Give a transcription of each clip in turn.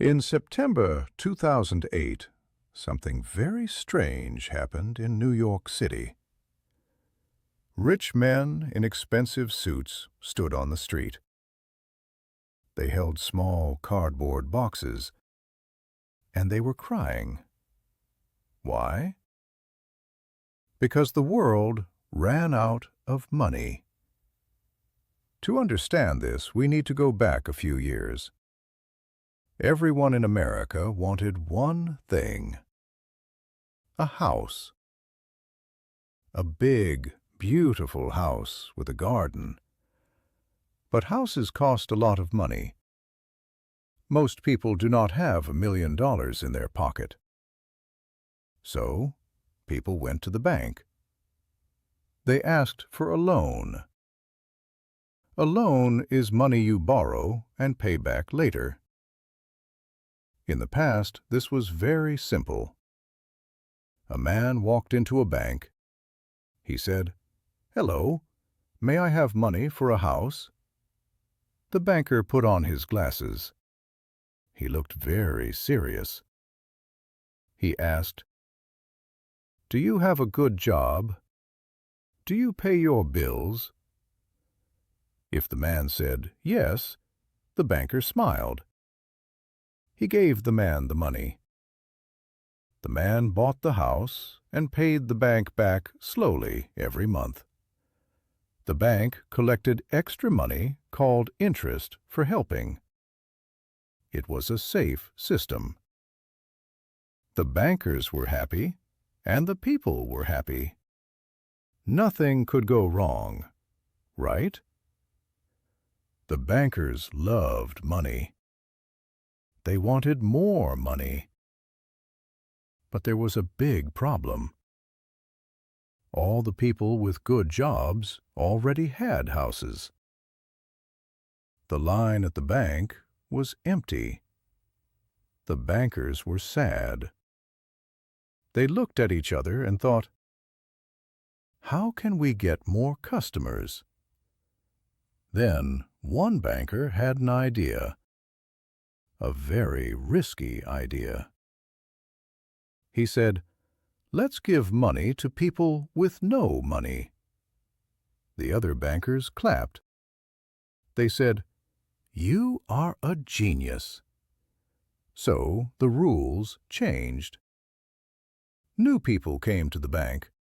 In September 2008, something very strange happened in New York City. Rich men in expensive suits stood on the street. They held small cardboard boxes, and they were crying. Why? Because the world ran out of money. To understand this, we need to go back a few years. Everyone in America wanted one thing: a house. A big, beautiful house with a garden. But houses cost a lot of money. Most people do not have $1 million in their pocket. So, people went to the bank. They asked for a loan. A loan is money you borrow and pay back later. In the past, this was very simple. A man walked into a bank. He said, "Hello, may I have money for a house?" The banker put on his glasses. He looked very serious. He asked, "Do you have a good job? Do you pay your bills?" If the man said yes, the banker smiled. He gave the man the money. The man bought the house and paid the bank back slowly every month. The bank collected extra money called interest for helping. It was a safe system. The bankers were happy, and the people were happy. Nothing could go wrong, right? The bankers loved money. They wanted more money. But there was a big problem. All the people with good jobs already had houses. The line at the bank was empty. The bankers were sad. They looked at each other and thought, "How can we get more customers?" Then one banker had an idea. A very risky idea. He said, "Let's give money to people with no money." The other bankers clapped. They said, "You are a genius." So the rules changed. New people came to the bank.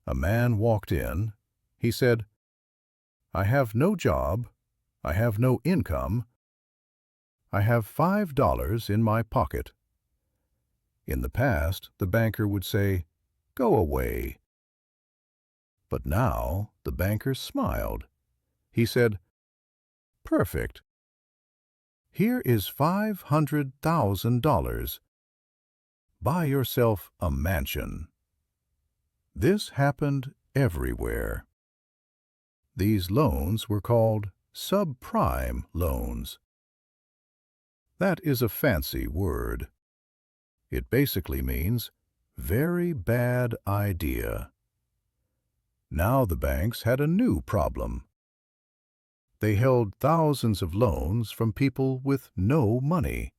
A man walked in. He said, "I have no job. I have no income. I have $5 in my pocket." In the past, the banker would say, "Go away." But now the banker smiled. He said, "Perfect. Here is $500,000. Buy yourself a mansion." This happened everywhere. These loans were called subprime loans. That is a fancy word. It basically means very bad idea. Now the banks had a new problem. They held thousands of loans from people with no money.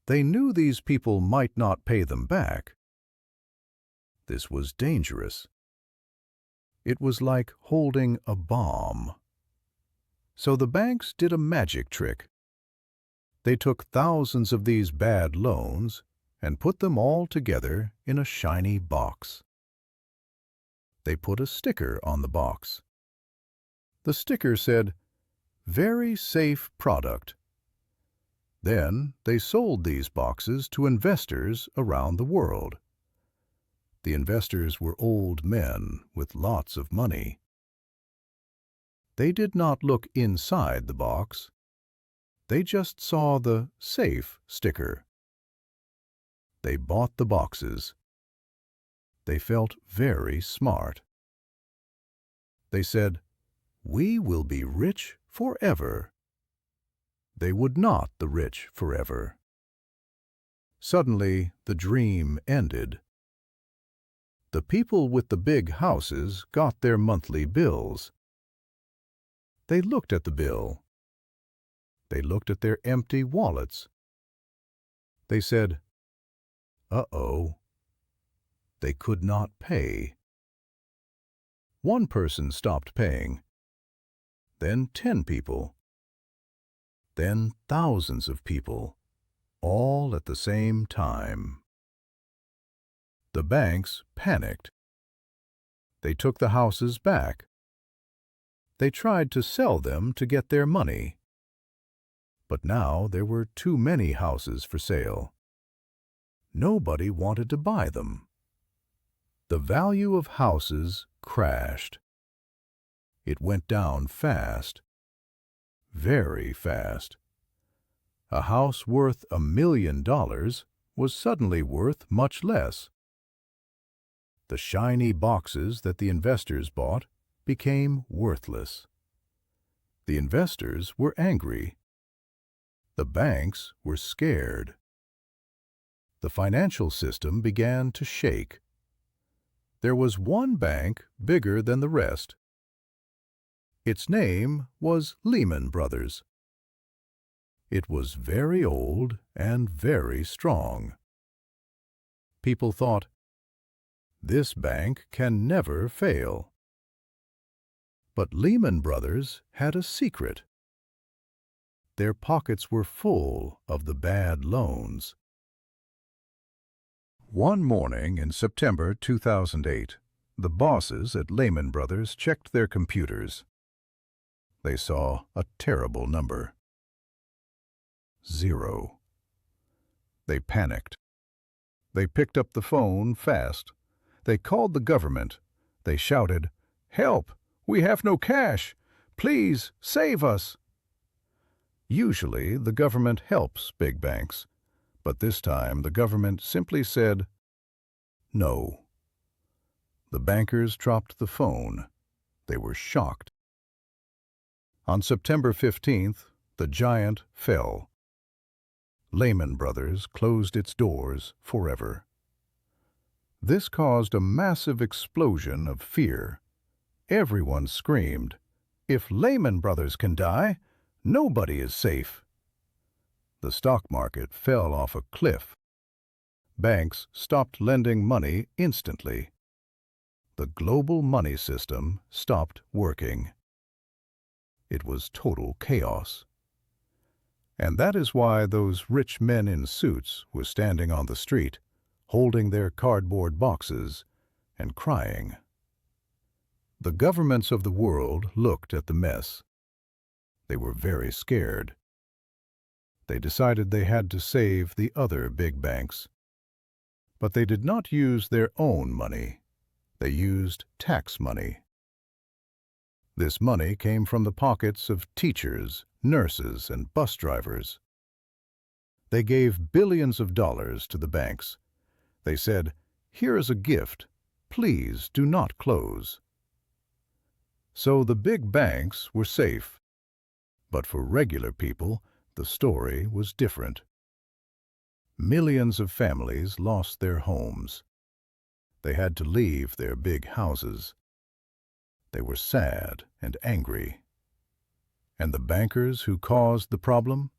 They knew these people might not pay them back. This was dangerous. It was like holding a bomb. So the banks did a magic trick. They took thousands of these bad loans and put them all together in a shiny box. They put a sticker on the box. The sticker said, "Very safe product." Then they sold these boxes to investors around the world. The investors were old men with lots of money. They did not look inside the box. They just saw the safe sticker. They bought the boxes. They felt very smart. They said, "We will be rich forever." They would not the rich forever. Suddenly, the dream ended. The people with the big houses got their monthly bills. They looked at the bill. They looked at their empty wallets. They said, "Uh-oh." They could not pay. One person stopped paying, then 10 people, then thousands of people, all at the same time. The banks panicked. They took the houses back. They tried to sell them to get their money. But now there were too many houses for sale. Nobody wanted to buy them. The value of houses crashed. It went down fast, very fast. A house worth $1 million was suddenly worth much less. The shiny boxes that the investors bought became worthless. The investors were angry. The banks were scared. The financial system began to shake. There was one bank bigger than the rest. Its name was Lehman Brothers. It was very old and very strong. People thought, "This bank can never fail." But Lehman Brothers had a secret. Their pockets were full of the bad loans. One morning in September 2008, the bosses at Lehman Brothers checked their computers. They saw a terrible number. 0. They panicked. They picked up the phone fast. They called the government. They shouted, "Help! We have no cash! Please save us!" Usually the government helps big banks, but this time the government simply said no. The bankers dropped the phone. They were shocked. On September 15th, the giant fell. Lehman Brothers closed its doors forever. This caused a massive explosion of fear. Everyone screamed, "If Lehman Brothers can die, nobody is safe." The stock market fell off a cliff. Banks stopped lending money instantly. The global money system stopped working. It was total chaos. And that is why those rich men in suits were standing on the street, holding their cardboard boxes and crying. The governments of the world looked at the mess. They were very scared. They decided they had to save the other big banks. But they did not use their own money. They used tax money. This money came from the pockets of teachers, nurses, and bus drivers. They gave billions of dollars to the banks. They said, "Here is a gift. Please do not close." So the big banks were safe. But for regular people, the story was different. Millions of families lost their homes. They had to leave their big houses. They were sad and angry. And the bankers who caused the problem?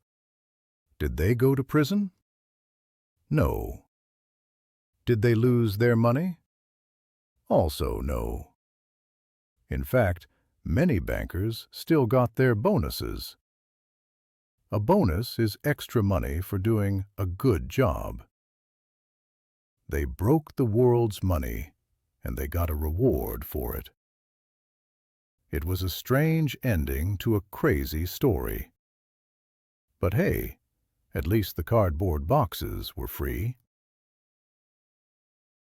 Did they go to prison? No. Did they lose their money? Also no. In fact, many bankers still got their bonuses. A bonus is extra money for doing a good job. They broke the world's money, and they got a reward for it. It was a strange ending to a crazy story. But hey, at least the cardboard boxes were free.